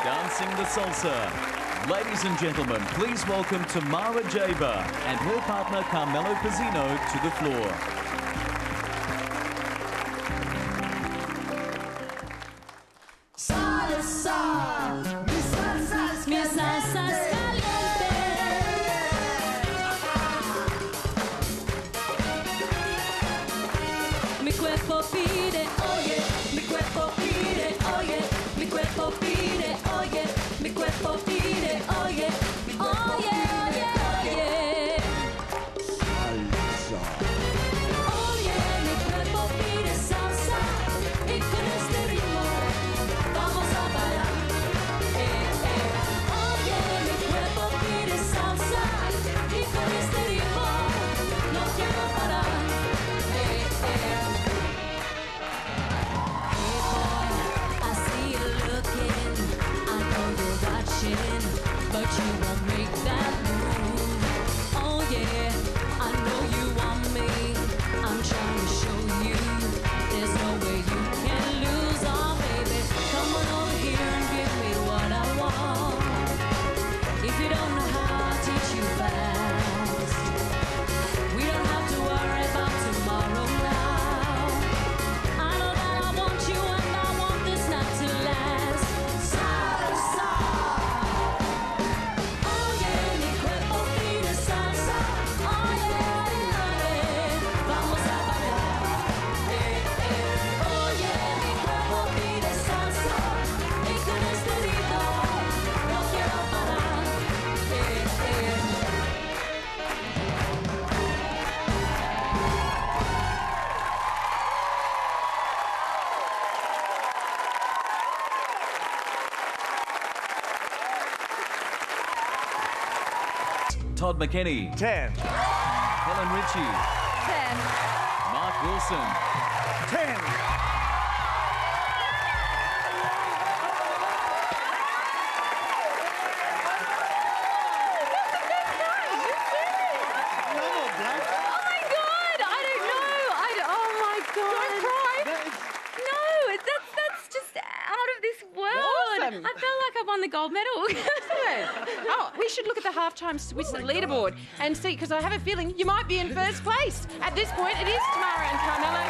dancing the salsa. Ladies and gentlemen, please welcome Tamara Jaber and her partner Carmelo Pizzino to the floor. Mi cuerpo pide, oye, mi cuerpo pide, oye, mi cuerpo pide, oye, mi cuerpo pide, oye, oye, oye, oye. Salsa. Oye, mi cuerpo pide salsa y con este ritmo vamos a bailar. Oye, mi cuerpo pide salsa y con este ritmo no quiero parar. But you won't make that move. Oh yeah, I know you want me. I'm trying to show you there's no way you can lose. Oh baby, come on over here and give me what I want. If you don't know how, I'll teach you fast. We don't have to worry about tomorrow now. I know that I want you and I want this night to last. Salsa. Todd McKenney. 10. Helen Ritchie. 10. Mark Wilson. 10. I felt like I won the gold medal. Oh, we should look at the halftime Swiss leaderboard and see, because I have a feeling you might be in first place. At this point, it is Tamara and Carmelo.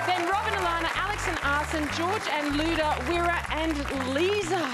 Then Robin, Alana, Alex and Arsen, George and Luda, Wira and Lisa.